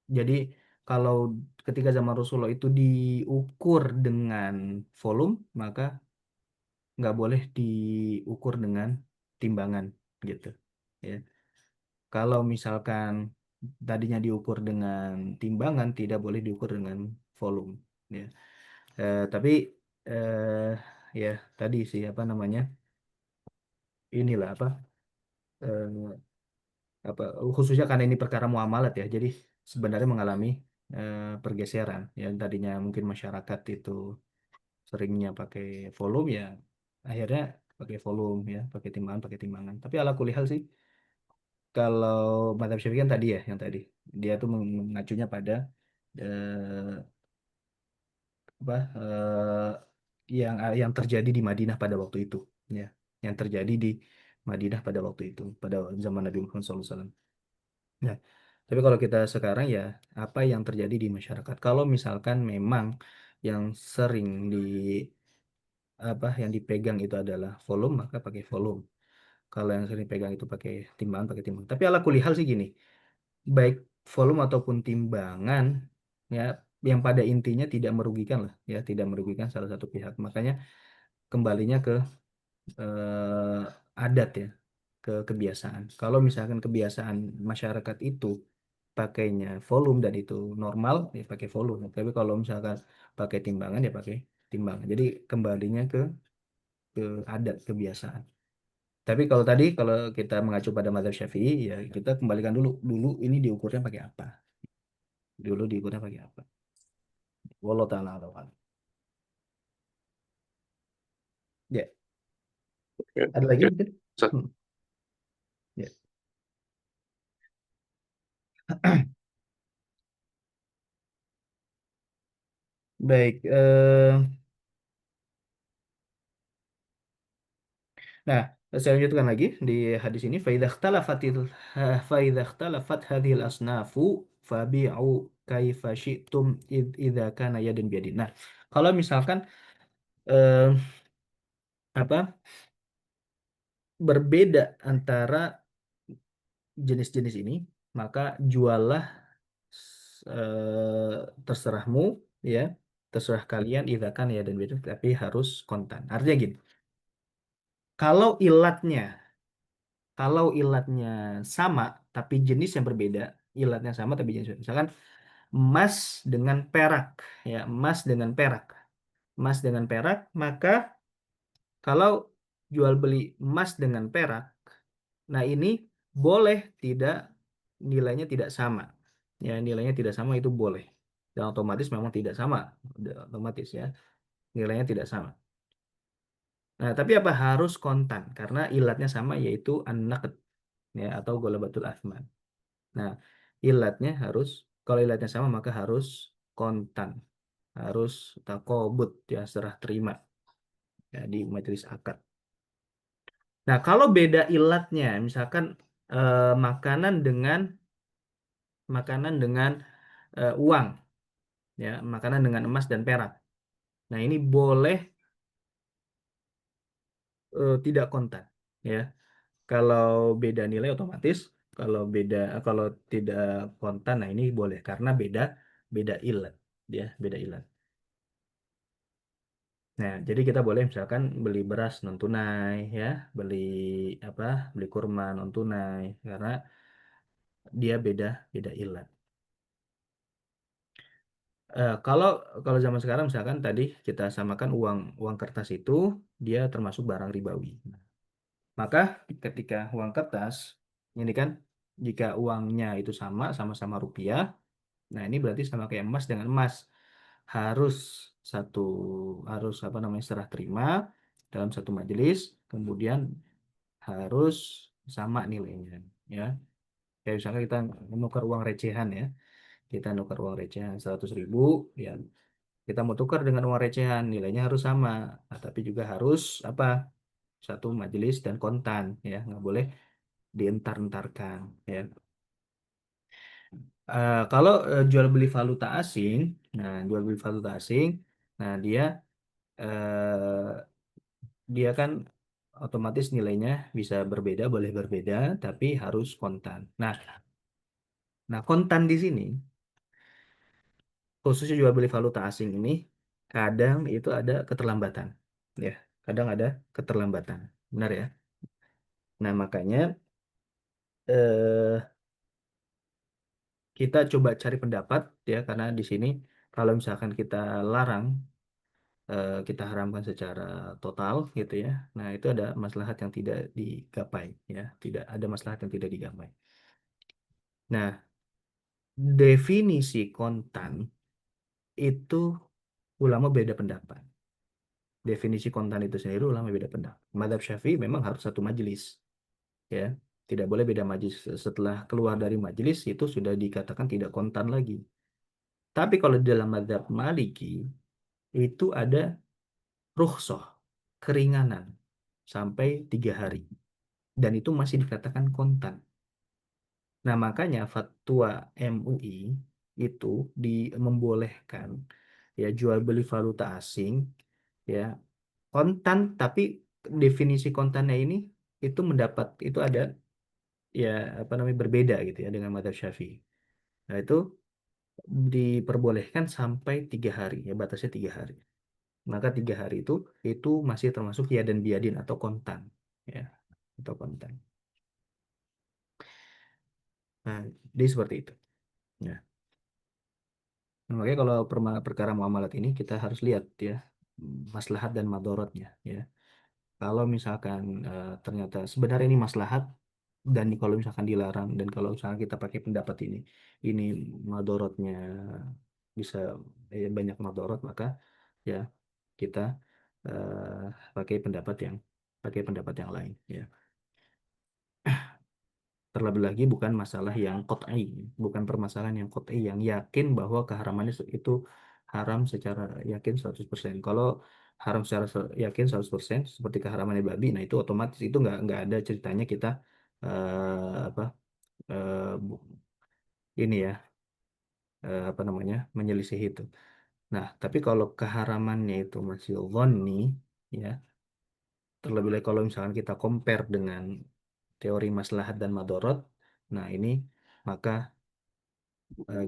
Speaker 1: Jadi kalau ketika zaman Rasulullah itu diukur dengan volume, maka nggak boleh diukur dengan timbangan gitu. Ya. Kalau misalkan tadinya diukur dengan timbangan, tidak boleh diukur dengan volume. Ya. Tapi eh, ya tadi sih apa namanya, inilah eh, apa khususnya karena ini perkara muamalat ya, jadi sebenarnya mengalami pergeseran. Yang tadinya mungkin masyarakat itu seringnya pakai volume, ya akhirnya pakai volume, ya pakai timbangan. Tapi ala kulihal sih, kalau madzhab Syafi'i kan tadi ya, yang tadi dia tuh mengacunya pada eh, apa yang terjadi di Madinah pada waktu itu, ya, yang terjadi di Madinah pada waktu itu, pada zaman Nabi Muhammad SAW. Ya, tapi kalau kita sekarang ya, apa yang terjadi di masyarakat. Kalau misalkan memang yang sering yang dipegang itu adalah volume, maka pakai volume. Kalau yang sering pegang itu pakai timbangan. Tapi ala kulihal sih gini, baik volume ataupun timbangan, ya, yang pada intinya tidak merugikan lah, ya, tidak merugikan salah satu pihak. Makanya kembalinya ke eh, adat ya, ke kebiasaan. Kalau misalkan kebiasaan masyarakat itu pakainya volume dan itu normal, ya pakai volume. Tapi kalau misalkan pakai timbangan, ya pakai timbangan. Jadi kembalinya ke adat kebiasaan. Tapi kalau kita mengacu pada mazhab Syafi'i, ya kita kembalikan dulu dulu ini diukurnya pakai apa? Dulu diukurnya pakai apa? Wallahu taala a'lam. Ya,
Speaker 2: Oke,
Speaker 1: ada lagi
Speaker 2: oke.
Speaker 1: mungkin?
Speaker 2: So,
Speaker 1: Hmm, ya. Baik, nah, saya lanjutkan lagi di hadis ini. Faidha ikhtalafat hadhil asnafu fabi'u kaifa syi'tum idza kana yadin biyadin. Nah, kalau misalkan eh, apa berbeda antara jenis-jenis ini, maka juallah terserahmu, ya, terserah kalian idza kana yadin biyadin, tapi harus kontan. Artinya gini, kalau ilatnya Kalau ilatnya sama tapi jenis yang berbeda, ilatnya sama tapi jenis berbeda. Misalkan emas dengan perak, ya, emas dengan perak, maka kalau jual beli emas dengan perak, nah ini boleh tidak, nilainya tidak sama. Ya, nilainya tidak sama itu boleh. Dan otomatis memang tidak sama, udah otomatis ya, nilainya tidak sama. Nah, tapi apa harus kontan karena ilatnya sama, yaitu an-naqd, ya, atau ghalabatul athman. Nah, ilatnya harus, kalau ilatnya sama maka harus kontan, harus takobut, ya, serah terima, ya, di majelis akad. Nah, kalau beda ilatnya, misalkan eh, makanan dengan uang, ya, makanan dengan emas dan perak. Nah, ini boleh tidak kontan, ya. Kalau beda nilai otomatis, kalau tidak kontan, nah ini boleh karena beda beda ilat, ya, beda ilat. Nah, jadi kita boleh misalkan beli beras non tunai, ya, beli apa? Beli kurma non tunai karena dia beda beda ilat. Kalau kalau zaman sekarang misalkan tadi kita samakan uang uang kertas itu dia termasuk barang ribawi. Maka ketika uang kertas ini kan, jika uangnya itu sama-sama rupiah, nah ini berarti sama kayak emas dengan emas, harus satu harus apa namanya serah terima dalam satu majelis, kemudian harus sama nilainya, ya. Kayak misalnya kita menukar uang recehan, ya, kita nukar uang recehan 100.000, ya, kita mau tukar dengan uang recehan nilainya harus sama. Nah, tapi juga harus apa, satu majelis dan kontan, ya, nggak boleh dientar-entarkan, ya. Kalau jual beli valuta asing, nah, jual beli valuta asing, nah dia eh, dia kan otomatis nilainya bisa berbeda, boleh berbeda, tapi harus kontan. Nah, kontan di sini, khususnya jual beli valuta asing ini, kadang itu ada keterlambatan. Ya, kadang ada keterlambatan. Benar ya? Nah, makanya eh, kita coba cari pendapat ya, karena di sini kalau misalkan kita larang, kita haramkan secara total gitu ya. Nah, itu ada maslahat yang tidak digapai ya, tidak ada maslahat yang tidak digapai. Nah, definisi kontan itu ulama beda pendapat. Definisi kontan itu sendiri ulama beda pendapat. Madzhab Syafi'i memang harus satu majelis, ya. Tidak boleh beda majelis. Setelah keluar dari majelis itu sudah dikatakan tidak kontan lagi. Tapi kalau di dalam madzhab Maliki itu ada rukhsah, keringanan sampai 3 hari. Dan itu masih dikatakan kontan. Nah, makanya fatwa MUI itu membolehkan ya jual beli valuta asing ya kontan, tapi definisi kontannya ini itu ada ya apa namanya berbeda gitu ya dengan madzhab Syafi'i. Nah, itu diperbolehkan sampai 3 hari ya, batasnya 3 hari. Maka 3 hari itu masih termasuk ya dan biadin atau kontan ya, atau kontan. Nah, jadi seperti itu ya. Nah, makanya kalau perkara muamalat ini kita harus lihat ya maslahat dan madorotnya ya. Kalau misalkan ternyata sebenarnya ini maslahat, dan kalau misalkan dilarang, dan kalau misalkan kita pakai pendapat ini madorotnya bisa banyak madorot, maka ya kita eh, pakai pendapat yang lain ya. Terlebih lagi bukan masalah yang qot'i, bukan permasalahan yang qot'i yang yakin bahwa keharamannya itu haram secara yakin 100%. Kalau haram secara yakin 100% seperti keharamannya babi, nah itu otomatis itu nggak ada ceritanya kita apa bu- ini ya apa namanya menyelisih itu. Nah, tapi kalau keharamannya itu masih dhonni ya, terlebih lagi kalau misalkan kita compare dengan teori maslahat dan madorot, nah ini maka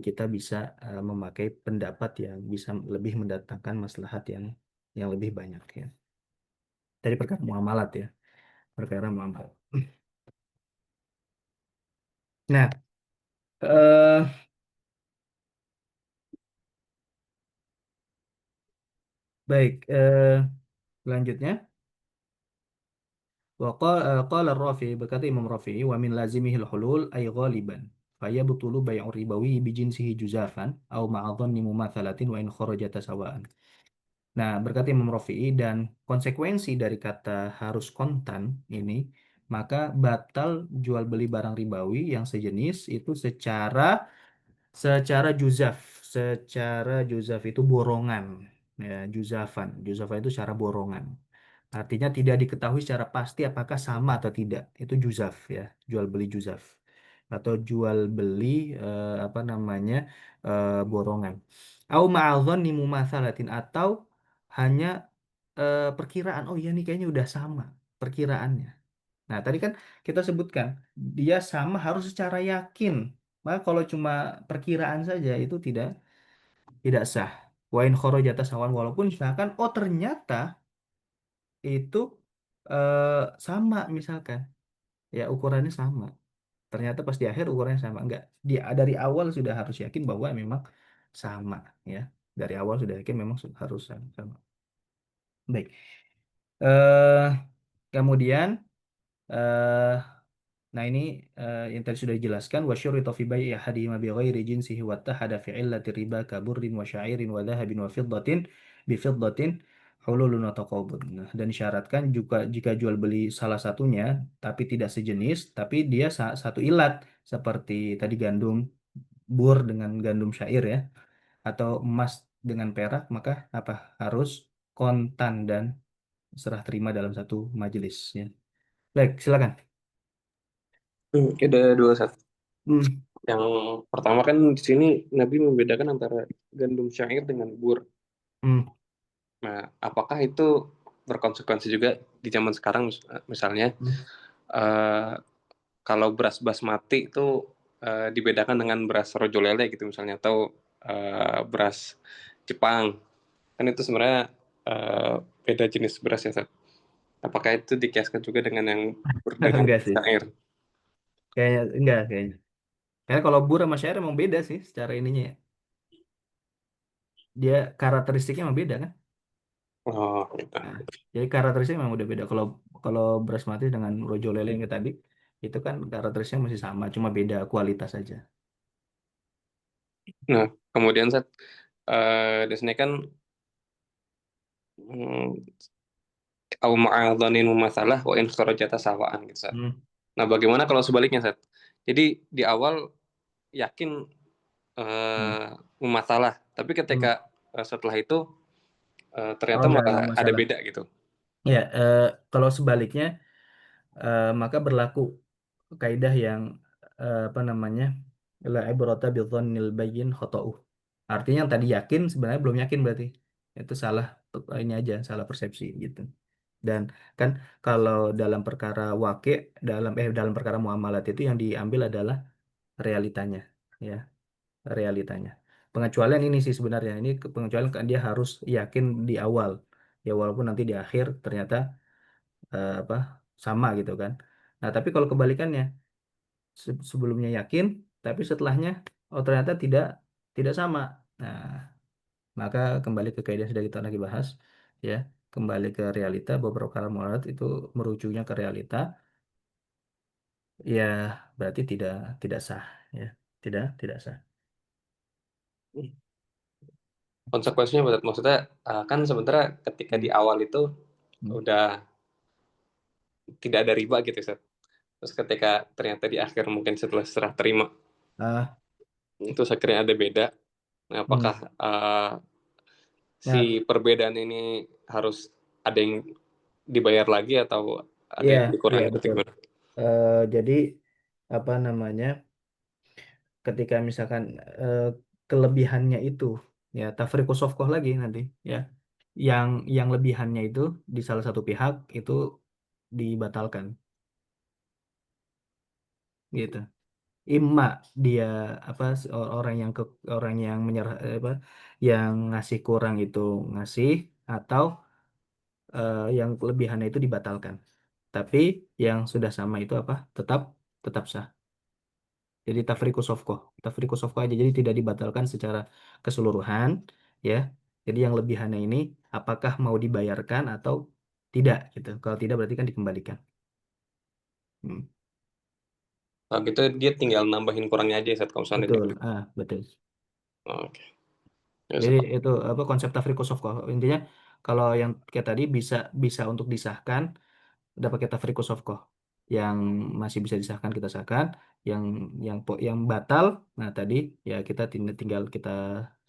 Speaker 1: kita bisa memakai pendapat yang bisa lebih mendatangkan maslahat yang lebih banyak ya. Dari perkara muamalat ya, perkara muamalat. Nah, eh, baik, selanjutnya qala Rafi, berkata Imam Rafi, wa min lazimihi al-hulul ay ghaliban fayabtulu bai'u ribawi bi jinsihi juzafan aw ma'a dhanni mumatsalatin wa in kharajata sawa'an. Nah, berkata Imam Rafi'i, dan konsekuensi dari kata harus kontan ini, maka batal jual beli barang ribawi yang sejenis itu secara juzaf. Secara juzaf itu borongan. Ya, juzafan itu secara borongan. Artinya tidak diketahui secara pasti apakah sama atau tidak. Itu juzaf ya, jual beli juzaf. Atau jual beli apa namanya borongan. Au ma'adhan mumatsalatin, atau hanya perkiraan. Oh iya nih kayaknya udah sama perkiraannya. Nah, tadi kan kita sebutkan dia sama harus secara yakin. Maka kalau cuma perkiraan saja itu tidak sah. Wa in kharajata sawan, walaupun misalkan oh ternyata itu eh, sama misalkan ya ukurannya sama. Ternyata pas di akhir ukurannya sama. Enggak. Dia dari awal sudah harus yakin bahwa memang sama ya. Dari awal sudah yakin memang harus sama. Sama. Baik. Eh kemudian eh nah ini yang tadi sudah dijelaskan, wa syurita fi bai'i ahadihima bi ghairi jinsihi wa tahada fi illati riba ka burrin wa sya'irin wa dhahabin wa fiddatin bi fiddatin hululun wa taqabud. Nah, dan disyaratkan juga jika jual beli salah satunya tapi tidak sejenis, tapi dia satu ilat seperti tadi gandum bur dengan gandum syair ya, atau emas dengan perak, maka apa harus kontan dan serah terima dalam satu majelis ya. Baik, silakan.
Speaker 2: Ada dua satu.
Speaker 1: Hmm.
Speaker 2: Yang pertama kan di sini Nabi membedakan antara gandum syair dengan bur.
Speaker 1: Hmm.
Speaker 2: Nah, apakah itu berkonsekuensi juga di zaman sekarang. Misalnya
Speaker 1: Hmm.
Speaker 2: eh, kalau beras basmati itu dibedakan dengan beras rojo lele gitu misalnya, atau beras Jepang, kan itu sebenarnya eh, beda jenis beras ya Seth. Apakah itu dikiaskan juga dengan yang dengan
Speaker 1: Enggak sih.
Speaker 2: air?
Speaker 1: Kayaknya enggak kayaknya. Karena kalau bur sama syair emang beda sih secara ininya ya. Dia karakteristiknya emang beda kan?
Speaker 2: Oh gitu.
Speaker 1: Nah, jadi karakteristiknya emang udah beda. Kalau kalau beras mati dengan rojo lele yang kayak tadi, itu kan karakteristiknya masih sama, cuma beda kualitas aja.
Speaker 2: Nah, kemudian Seth, di sini kan hmm, au ma'adhanin masalah wa in kharajata sawaan gitu Seth.
Speaker 1: Hmm.
Speaker 2: Nah, bagaimana kalau sebaliknya Seth? Jadi di awal yakin
Speaker 1: Hmm.
Speaker 2: masalah, tapi ketika
Speaker 1: Hmm.
Speaker 2: setelah itu
Speaker 1: Oh
Speaker 2: ternyata malah
Speaker 1: nggak
Speaker 2: ada
Speaker 1: masalah.
Speaker 2: beda gitu.
Speaker 1: Ya, kalau sebaliknya maka berlaku kaidah yang apa namanya la ibrata bi dhannil bayyin khata'uh. Artinya yang tadi yakin sebenarnya belum yakin berarti itu salah ini aja salah persepsi gitu. Dan kan kalau dalam perkara dalam perkara muamalat itu yang diambil adalah realitanya ya realitanya. Pengecualian ini sih sebenarnya ini pengecualian kan dia harus yakin di awal ya walaupun nanti di akhir ternyata apa sama gitu kan. Nah, tapi kalau kebalikannya sebelumnya yakin, tapi setelahnya oh ternyata tidak sama. Nah, maka kembali ke kaidah yang sudah kita lagi bahas, ya, kembali ke realita beberapa perkara muamalat itu merujunya ke realita, ya berarti tidak sah, ya, tidak sah.
Speaker 2: Konsekuensinya maksudnya kan sebenarnya ketika di
Speaker 1: Hmm.
Speaker 2: awal itu
Speaker 1: Hmm.
Speaker 2: udah tidak ada riba gitu Seth. Terus ketika ternyata di akhir mungkin setelah serah terima
Speaker 1: Ah,
Speaker 2: itu akhirnya ada beda. Nah, apakah
Speaker 1: hmm. Nah,
Speaker 2: si perbedaan ini harus ada yang dibayar lagi atau ada
Speaker 1: iya,
Speaker 2: yang
Speaker 1: iya
Speaker 2: dikurangi atau
Speaker 1: betul.
Speaker 2: gimana?
Speaker 1: Jadi apa namanya? Ketika misalkan eh, kelebihannya itu ya tafriqus safqah lagi nanti ya yang lebihannya itu di salah satu pihak itu dibatalkan gitu imma dia apa orang yang menyerah apa yang ngasih kurang itu ngasih atau yang kelebihannya itu dibatalkan tapi yang sudah sama itu apa tetap tetap sah. Jadi tafriqus safqah aja. Jadi tidak dibatalkan secara keseluruhan, ya. Jadi yang lebihannya ini apakah mau dibayarkan atau tidak gitu. Kalau tidak berarti kan dikembalikan. Hmm,
Speaker 2: Nah, gitu dia tinggal nambahin kurangnya aja saat kalau misalnya
Speaker 1: betul,
Speaker 2: dibeli.
Speaker 1: betul.
Speaker 2: Oke. Ya,
Speaker 1: Jadi
Speaker 2: Seth.
Speaker 1: itu apa konsep tafriqus safqah. Intinya kalau yang kayak tadi bisa bisa untuk disahkan udah pakai tafriqus safqah. Yang masih bisa disahkan kita sahkan, yang yang batal, nah tadi ya kita tinggal kita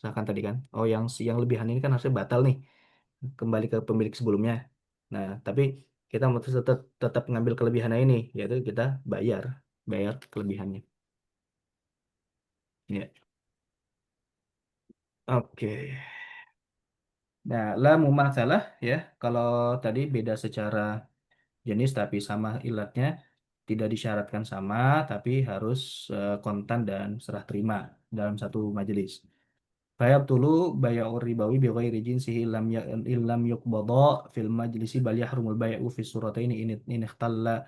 Speaker 1: sahkan tadi kan. Oh yang lebihan ini kan harusnya batal nih, kembali ke pemilik sebelumnya. Nah, tapi kita mau tetap tetap ngambil kelebihannya ini, yaitu kita bayar bayar kelebihannya. Ya. Oke. Nah, la mumasalah ya. Kalau tadi beda secara jenis tapi sama ilatnya tidak disyaratkan sama tapi harus kontan dan serah terima dalam satu majelis. Bayat tulu baya'ur ribawi bi ghairi jinsihi illam yuqbada fil majlisi bal yahrumul bay'u fi surataini in ikhtalla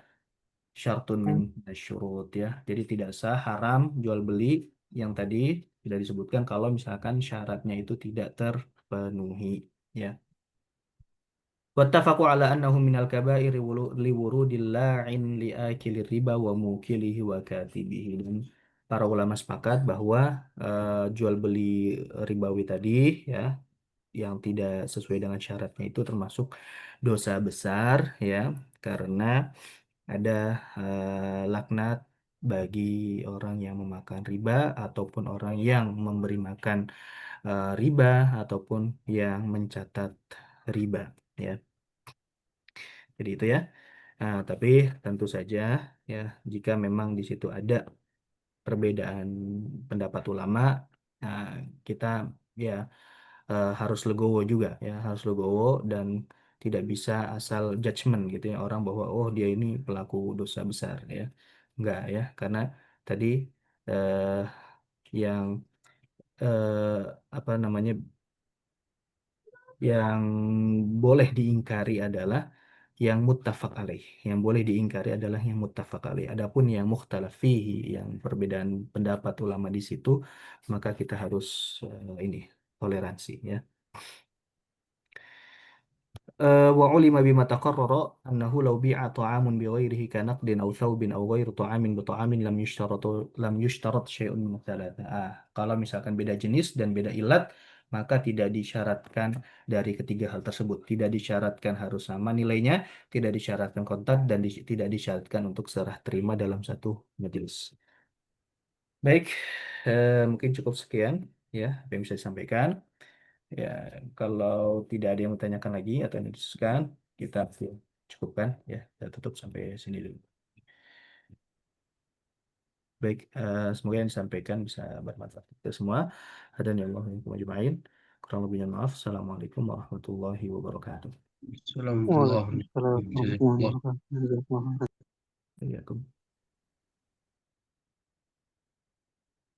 Speaker 1: syartun min syurut ya. Jadi tidak sah haram jual beli yang tadi tidak disebutkan kalau misalkan syaratnya itu tidak terpenuhi ya. Wattafaqu ala annahu minal kabairi liwurudil la'in li'akilir riba wa mukilihi wa katibihi. Dan para ulama sepakat bahwa jual beli ribawi tadi ya yang tidak sesuai dengan syaratnya itu termasuk dosa besar ya karena ada laknat bagi orang yang memakan riba ataupun orang yang memberi makan riba ataupun yang mencatat riba ya. Jadi itu ya. Nah, tapi tentu saja ya jika memang di situ ada perbedaan pendapat ulama, nah, kita ya harus legowo juga ya, harus legowo dan tidak bisa asal judgement gitu ya orang bahwa oh dia ini pelaku dosa besar ya. Enggak ya, karena tadi eh, yang eh, apa namanya yang boleh diingkari adalah yang muttafaq alaih. Yang boleh diingkari adalah yang muttafaq alaih. Adapun yang mukhtalaf fihi, yang perbedaan pendapat ulama di situ, maka kita harus ini toleransi ya. وعلم بما تقرر أنه لو بيع طعام بغيره كنقد أو ثوب أو غير طعام بطعام لم يشترط شيء من الثلاثة. Kalau misalkan beda jenis dan beda ilat, maka tidak disyaratkan dari ketiga hal tersebut. Tidak disyaratkan harus sama nilainya, tidak disyaratkan kontak, dan tidak disyaratkan untuk serah terima dalam satu majelis. Baik, mungkin cukup sekian ya apa yang bisa disampaikan. Ya, kalau tidak ada yang bertanyakan lagi atau yang didiskusikan, kita cukupkan ya. Kita tutup sampai sini dulu. Baik, semoga yang disampaikan bisa bermanfaat kita semua. Dan ya Allah yang ajmain. Kurang lebihnya maaf. Assalamualaikum warahmatullahi wabarakatuh.
Speaker 2: Assalamualaikum warahmatullahi
Speaker 3: Waalaikumsalam
Speaker 2: wabarakatuh.
Speaker 3: warahmatullahi wabarakatuh.